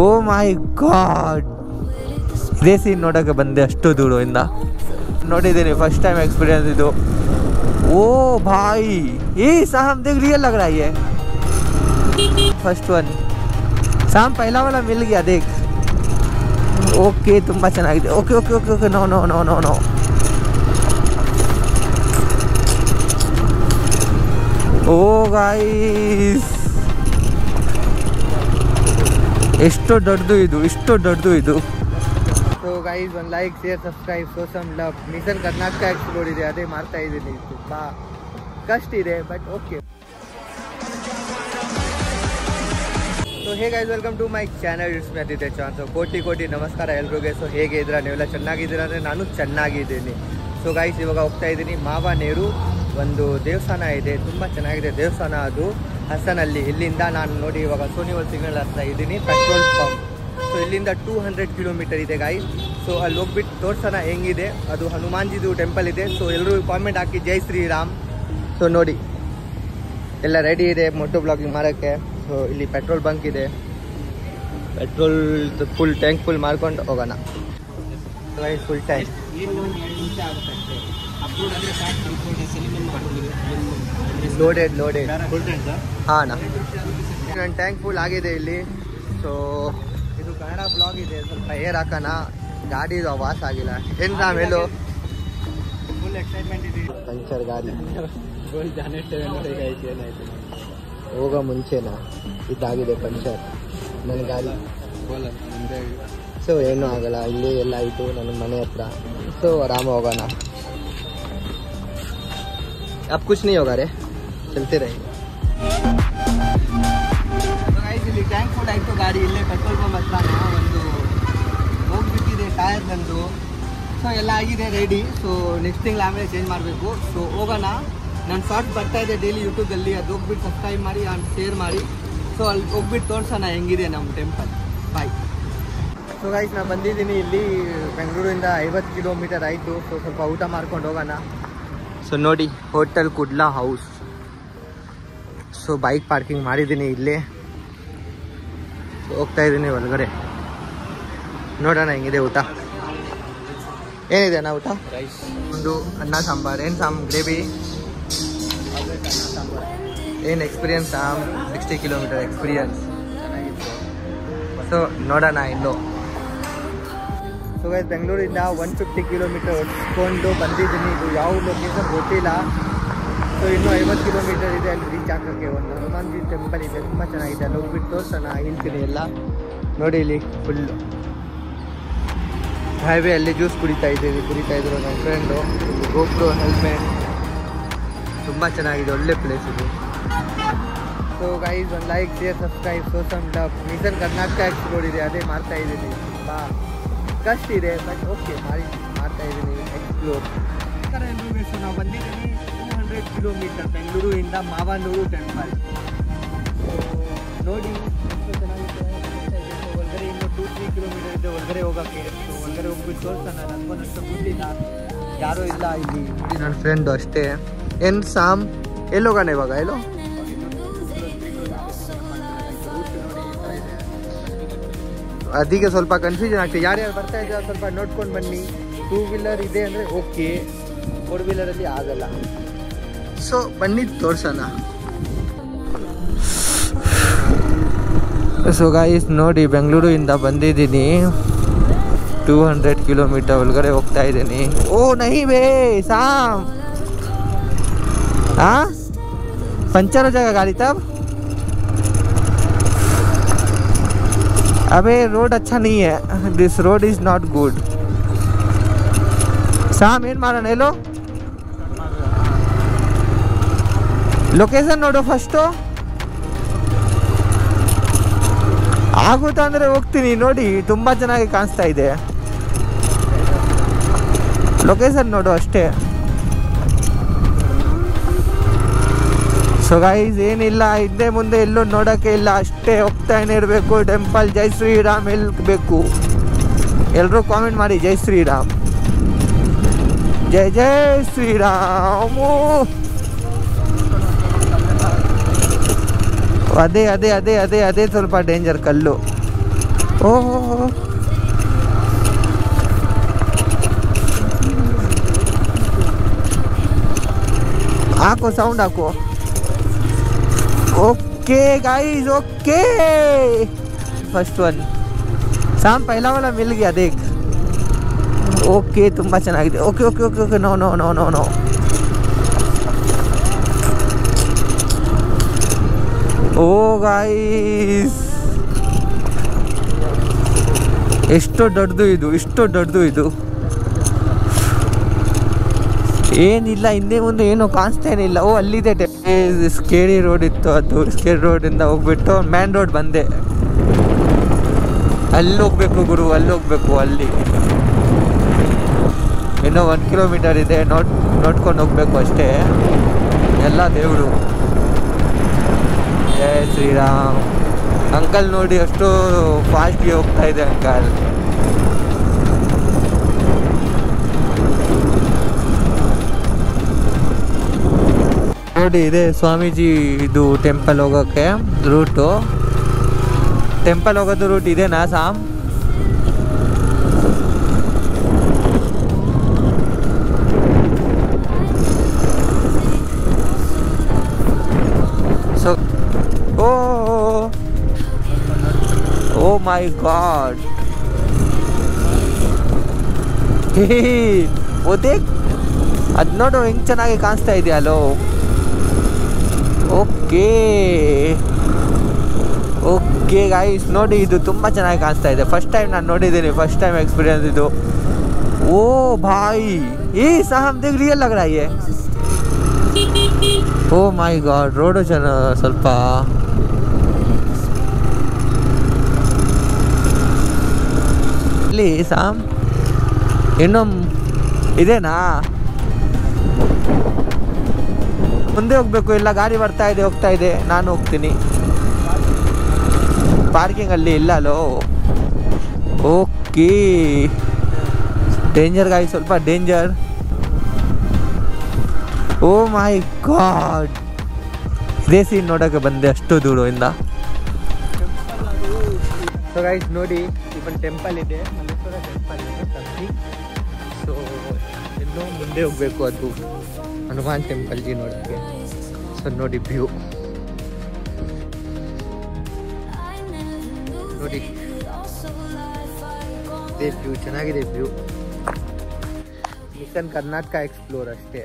ಓ ಮೈ god, ಇದೇ scene ನೋಡೋಕ್ಕೆ ಬಂದೆ ಅಷ್ಟು ದೂರದಿಂದ. ನೋಡಿದ್ದೀನಿ, ಫಸ್ಟ್ टाइम एक्सपीरियंस ಇದು. ओ भाई ये साहब देख रियल लग रहा है ये फर्स्ट वन. साम पहला वाला मिल गया देख. ओके ತುಂಬಾ ಚೆನ್ನಾಗಿದೆ. Okay okay okay okay no no no no no. Oh guys, ಎಷ್ಟು ದೊಡ್ಡದು ಇದು, ಇಷ್ಟು ದೊಡ್ಡದು ಇದು. ಸೊ ಗೈಸ್, ಒಂದು like, share, subscribe, show some love. Mission Karnataka explore ಇದೆ, ಅದೇ ಮಾಡ್ತಾ ಇದ್ದೀನಿ. ತುಂಬ ಕಷ್ಟ ಇದೆ, but okay. So hey guys, welcome to my channel. It's me Aditya Chauhan. So ಕೋಟಿ ನಮಸ್ಕಾರ ಎಲ್ರಿಗೂ. ಸೊ ಹೇಗೆ ಇದ್ದೀರಾ ನೀವೆಲ್ಲ? ಚೆನ್ನಾಗಿದ್ದೀರಾ ಅಂದರೆ ನಾನು ಚೆನ್ನಾಗಿದ್ದೀನಿ. ಸೊ ಗೈಸ್, ಇವಾಗ ಹೋಗ್ತಾ ಇದ್ದೀನಿ ಮಾವನೇರು. ಒಂದು ದೇವಸ್ಥಾನ ಇದೆ, ತುಂಬ ಚೆನ್ನಾಗಿದೆ ದೇವಸ್ಥಾನ ಅದು, ಹಸನಲ್ಲಿ. ಇಲ್ಲಿಂದ ನಾನು ನೋಡಿ ಇವಾಗ ಸೋನಿವಲ್ ಸಿಗ್ನಲ್ ಹತ್ರ ಇದ್ದೀನಿ, ಪೆಟ್ರೋಲ್ ಪಂಪ್. ಸೊ ಇಲ್ಲಿಂದ 200 ಕಿಲೋಮೀಟರ್ ಇದೆ ಗೈಸ್. ಸೊ ಅಲ್ಲಿ ಹೋಗ್ಬಿಟ್ಟು ತೋರ್ಸೋಣ ಹೆಂಗಿದೆ. ಅದು ಹನುಮಾನ್ಜಿದು ಟೆಂಪಲ್ ಇದೆ. ಸೊ ಎಲ್ಲರೂ ಕಾಮೆಂಟ್ ಹಾಕಿ ಜೈ ಶ್ರೀರಾಮ್. ಸೊ ನೋಡಿ ಎಲ್ಲ ರೆಡಿ ಇದೆ ಮೋಟೋ ಬ್ಲಾಗಿಂಗ್ ಮಾಡೋಕ್ಕೆ. ಸೊ ಇಲ್ಲಿ ಪೆಟ್ರೋಲ್ ಬಂಕ್ ಇದೆ, ಪೆಟ್ರೋಲ್ ಫುಲ್ ಟ್ಯಾಂಕ್ ಫುಲ್ ಮಾಡ್ಕೊಂಡು ಹೋಗೋಣ. ಫುಲ್ ಟ್ಯಾಂಕ್ ಲೋಡೆಡ್ ಹಾಂ, ನನ್ನ ಟ್ಯಾಂಕ್ ಫುಲ್ ಆಗಿದೆ ಇಲ್ಲಿ. ಸೊ ಇದು ಕನ್ನಡ ಬ್ಲಾಗ್ ಇದೆ, ಸ್ವಲ್ಪ ಏರ್ ಹಾಕೋಣ. ಗಾಡಿದು ಆವಾಸ್ ಆಗಿಲ್ಲ. ಏನು ರಾಮ್ ಹೇಳು? ಫುಲ್ ಎಕ್ಸೈಟ್ಮೆಂಟ್ ಇದೆ. ಪಂಚರ್ ಗಾಡಿ ಹೋಗೋ ಮುಂಚೆನಾ ಇದಾಗಿದೆ ಪಂಚರ್ ನನ್ನ ಗಾಡಿ. ಸೊ ಏನೂ ಆಗಲ್ಲ, ಇಲ್ಲಿ ಎಲ್ಲ ಆಯಿತು ನನ್ನ ಮನೆ ಹತ್ರ. ಸೊ ಆರಾಮ ಹೋಗೋಣ. अब कुछ नहीं होगा रे, चलते रहेंगे. ಇಲ್ಲಿ ಟ್ಯಾಂಕ್ ಫುಲ್ ಆಯಿತು ಗಾಡಿ. ಇಲ್ಲೇ ಪೆಟ್ರೋಲ್ ಪಂಪ್ ಹತ್ರ ಒಂದು ಹೋಗ್ಬಿಟ್ಟಿದೆ ಟೈರ್ ಬಂದು. ಸೊ ಎಲ್ಲ ಆಗಿದೆ ರೆಡಿ. ಸೊ ನೆಕ್ಸ್ಟ್ ತಿಂಗಳು ಆಮೇಲೆ ಚೇಂಜ್ ಮಾಡಬೇಕು. ಸೊ ಹೋಗೋಣ. ನಾನು ಶಾರ್ಟ್ ಬರ್ತಾ ಇದೆ ಡೈಲಿ ಯೂಟ್ಯೂಬಲ್ಲಿ, ಅದು ಹೋಗ್ಬಿಟ್ಟು ಸಬ್ಸ್ಕ್ರೈಬ್ ಮಾಡಿ ಆ್ಯಂಡ್ ಶೇರ್ ಮಾಡಿ. ಸೊ ಅಲ್ಲಿ ಹೋಗ್ಬಿಟ್ಟು ತೋರಿಸೋಣ ಹೆಂಗಿದೆ ನಮ್ಮ ಟೆಂಪಲ್. ಬಾಯ್. ಸೊ ಗೈಸ್, ನಾನು ಬಂದಿದ್ದೀನಿ ಇಲ್ಲಿ ಬೆಂಗಳೂರಿಂದ 50 ಕಿಲೋಮೀಟರ್ ಆಯಿತು. ಸೊ ಸ್ವಲ್ಪ ಊಟ ಮಾಡ್ಕೊಂಡು ಹೋಗೋಣ. ಸೊ ನೋಡಿ, hotel Kudla house. So bike parking ಮಾಡಿದ್ದೀನಿ ಇಲ್ಲೇ. ಹೋಗ್ತಾ ಇದ್ದೀನಿ ಒಳಗಡೆ, ನೋಡೋಣ ಹೆಂಗಿದೆ ಊಟ. ಏನಿದೆ ಅಣ್ಣ ಊಟ? ರೈಸ್, ಒಂದು ಅನ್ನ ಸಾಂಬಾರು. ಏನು ಗ್ರೇವಿ? ಏನು ಎಕ್ಸ್ಪೀರಿಯನ್ಸ್? 60 kilometre experience. ಸೊ ನೋಡೋಣ ಇನ್ನು. ಸೊ ಗೈಸ್, ಬೆಂಗಳೂರಿಂದ 150 ಕಿಲೋಮೀಟರ್ ಹೊಡ್ಕೊಂಡು ಬಂದಿದ್ದೀನಿ. ಇದು ಯಾವ ಲೊಕೇಶನ್ ಗೊತ್ತಿಲ್ಲ. ಸೊ ಇನ್ನೂ 50 ಕಿಲೋಮೀಟರ್ ಇದೆ ಅಲ್ಲಿ ರೀಚ್ ಆಗೋಕ್ಕೆ. ಒಂದು ಹನುಮಾನ್ಜಿ ಟೆಂಪಲ್ ಇದೆ, ತುಂಬ ಚೆನ್ನಾಗಿದೆ. ಅಲ್ಲಿ ಹೋಗ್ಬಿಟ್ಟು ತೋರಿಸೋಣ ಹೇಳ್ತೀನಿ ಎಲ್ಲ. ನೋಡಿ ಇಲ್ಲಿ ಫುಲ್ ಹೈವೇ ಅಲ್ಲಿ ಜ್ಯೂಸ್ ಕುಡಿತಾ ಇದ್ರು ನಮ್ಮ ಫ್ರೆಂಡು. ಗೋಪ್ರೋ ಹೆಲ್ಮೆಟ್, ತುಂಬ ಚೆನ್ನಾಗಿದೆ, ಒಳ್ಳೆ ಪ್ಲೇಸ್ ಇದು. ಸೊ ಗೈಸ್, ಒಂದು like, share, subscribe, show some love. Mission Karnataka explore ಇದೆ, ಅದೇ ಮಾಡ್ತಾ ಇದ್ದೀನಿ. ತುಂಬ ಕಷ್ಟ ಇದೆ, ಬಟ್ ಓಕೆ ಮಾಡ್ತಾ ಇದ್ದೀನಿ ಎಕ್ಸ್ಪ್ಲೋರ್. ಸೊ ನಾವು ಬಂದಿದ್ದೀನಿ 200 ಕಿಲೋಮೀಟರ್ ಬೆಂಗಳೂರಿಂದ ಮಾವನೂರು ಟೆಂಪಲ್. ಸೊ ನೋಡಿ ಎಷ್ಟು ಚೆನ್ನಾಗಿದೆ. ಒಳಗಡೆ ಇನ್ನೂ 2-3 ಕಿಲೋಮೀಟರ್ ಇದೆ ಒಳಗಡೆ ಹೋಗೋಕ್ಕೆ. ಸೊ ಒಳಗಡೆ ಹೋಗ್ಬಿಟ್ಟು ತೋರಿಸೋಣ. ನನಗೊಂದಷ್ಟು ಗೊತ್ತಿಲ್ಲ, ಯಾರೂ ಇಲ್ಲ ಇಲ್ಲಿ. ನನ್ನ ಫ್ರೆಂಡು ಅಷ್ಟೇ. ಏನು ಸಾಮ್ ಎಲ್ಲಿ ಹೋಗೋಣ ಇವಾಗ? ಎಲ್ಲೋ ಅದಕ್ಕೆ ಸ್ವಲ್ಪ ಕನ್ಫ್ಯೂಷನ್ ಆಗ್ತದೆ. ಯಾರ್ಯಾರು ಬರ್ತಾ ಇದ್ದಾರೆ ಸ್ವಲ್ಪ ನೋಡ್ಕೊಂಡು ಬನ್ನಿ. 2 ವೀಲರ್ ಇದೆ ಅಂದರೆ ಓಕೆ, 4 ವೀಲರಲ್ಲಿ ಆಗಲ್ಲ. ಸೊ ಬನ್ನಿ ತೋರ್ಸೋಣ. ಸೊ ಗಾಯ್ಸ್ ನೋಡಿ, ಬೆಂಗಳೂರಿಂದ ಬಂದಿದ್ದೀನಿ. 200 ಕಿಲೋಮೀಟರ್ ಒಳಗಡೆ ಹೋಗ್ತಾ ಇದ್ದೀನಿ. ಓ ನಹಿ ಬೇ ಸಾಮ್, हाँ पंचर हो जाएगा गाड़ी तब. अबे रोड अच्छा नहीं है, this road is not good. साम ಏನು ಮಾಡೋಣ? ಎಲ್ಲೋ ಲೊಕೇಶನ್ ನೋಡು ಫಸ್ಟು. ಆಗುತ್ತಾ ಅಂದರೆ ಹೋಗ್ತೀನಿ. ನೋಡಿ ತುಂಬ ಚೆನ್ನಾಗಿ ಕಾಣಿಸ್ತಾ ಇದೆ. ಲೊಕೇಶನ್ ನೋಡು ಅಷ್ಟೇ. ಸೊ ಗೈಸ್, ಏನಿಲ್ಲ, ಹಿಂದೆ ಮುಂದೆ ಎಲ್ಲೂ ನೋಡೋಕ್ಕೆ ಇಲ್ಲ, ಅಷ್ಟೇ ಹೋಗ್ತಾನೆ ಇರಬೇಕು. ಟೆಂಪಲ್ ಜೈ ಶ್ರೀರಾಮ್ ಹೇಳ್ಬೇಕು. ಎಲ್ಲರೂ ಕಾಮೆಂಟ್ ಮಾಡಿ ಜೈ ಶ್ರೀರಾಮ್, ಜೈ ಜೈ ಶ್ರೀರಾಮು. ಅದೇ ಅದೇ ಅದೇ ಅದೇ ಅದೇ ಸ್ವಲ್ಪ ಡೇಂಜರ್ ಕಲ್ಲು. ಓಹ್ ಹಾಕೋ साउंड ಹಾಕೋ okay guys okay first one साम पहला वाला मिल गया देख ओके ತುಂಬಾ ಚೆನ್ನಾಗಿದೆ okay okay okay okay no no no no no oh guys ಎಷ್ಟು ದೊಡ್ಡದು ಇದು ಏನಿಲ್ಲ ಹಿಂದೆ ಮುಂದೆ ಏನೋ ಕಾಣಿಸ್ತಾನಿಲ್ಲ ಓ ಅಲ್ಲಿದೆ ಸ್ಕೇರಿ ರೋಡ್ ಇತ್ತು ಅದು ಸ್ಕೇರಿ ರೋಡಿಂದ ಹೋಗ್ಬಿಟ್ಟು ಮೇನ್ ರೋಡ್ ಬಂದೆ ಅಲ್ಲಿ ಹೋಗ್ಬೇಕು ಗುರು ಅಲ್ಲಿ ಹೋಗ್ಬೇಕು ಅಲ್ಲಿ ಇನ್ನೂ 1 ಕಿಲೋಮೀಟರ್ ಇದೆ ನೋಡ್ಕೊಂಡು ಹೋಗ್ಬೇಕು ಅಷ್ಟೇ ಎಲ್ಲ ದೇವರು ಜಯ ಶ್ರೀರಾಮ್ ಅಂಕಲ್ ನೋಡಿ ಅಷ್ಟು ಫಾಸ್ಟ್ಗೆ ಹೋಗ್ತಾ ಇದೆ ಅಂಕಲ್ ನೋಡಿ ಇದೆ ಸ್ವಾಮೀಜಿ ಇದು ಟೆಂಪಲ್ ಹೋಗೋಕ್ಕೆ ರೂಟು ಟೆಂಪಲ್ ಹೋಗೋದು ರೂಟ್ ಇದೆನಾ ಸಾಮ್ ಸೊ ಓ ಮೈ ಗಾಡ್ ಓದೇ ಅದು ನೋಡು ಹೆಂಗೆ ಚೆನ್ನಾಗಿ ಕಾಣಿಸ್ತಾ ಇದೆಯಲ್ಲೋ ಓಕೆ ಓಕೆ ಗಾಯ್ಸ್ ನೋಡಿ ಇದು ತುಂಬ ಚೆನ್ನಾಗಿ ಕಾಣಿಸ್ತಾ ಇದೆ ಫಸ್ಟ್ ಟೈಮ್ ನಾನು ನೋಡಿದ್ದೀನಿ ಫಸ್ಟ್ ಟೈಮ್ ಎಕ್ಸ್ಪೀರಿಯನ್ಸ್ ಇದು ಓ ಭಾಯ್ ಏ ಸಾಹಮ್ ದೇಖ್ ರಿಯಲ್ ಲಗ್ ರहा है ಓ ಮೈ ಗಾಡ್ ರೋಡು ಸ್ವಲ್ಪ ಇಲ್ಲಿ ಸಾಮ್ ಇನ್ನೂ ಇದೇನಾ ಮುಂದೆ ಹೋಗ್ಬೇಕು ಇಲ್ಲ ಗಾಡಿ ಬರ್ತಾ ಇದೆ ಹೋಗ್ತಾ ಇದೆ ನಾನು ಹೋಗ್ತೀನಿ ಪಾರ್ಕಿಂಗ್ ಅಲ್ಲಿ ಇಲ್ಲ ಅಲ್ಲೋ ಓಕೆ ಡೇಂಜರ್ ಗಾಡಿ ಸ್ವಲ್ಪ ಡೇಂಜರ್ ಓ ಮೈ ಗಾಡ್ ಇದೇ ಸೀನ್ ನೋಡೋಕೆ ಬಂದೆ ಅಷ್ಟು ದೂರದಿಂದ ಸೊ ಗೈಸ್ ನೋಡಿ ಇವನ್ ಟೆಂಪಲ್ ಇದೆ ಮಲ್ಲೇಶ್ವರ ಟೆಂಪಲ್ ಇದೆ ತಪ್ಪಿ ಸೊ ಇನ್ನೂ ಮುಂದೆ ಹೋಗ್ಬೇಕು ಅದು ಹನುಮಾನ್ ಟೆಂಪಲ್ ಜಿ ನೋಡೋಕ್ಕೆ ಸೊ ನೋಡಿ ವ್ಯೂ ನೋಡಿ ಇದೇ ವ್ಯೂ ಚೆನ್ನಾಗಿದೆ ವ್ಯೂ ಮಿಷನ್ ಕರ್ನಾಟಕ ಎಕ್ಸ್ಪ್ಲೋರ್ ಅಷ್ಟೇ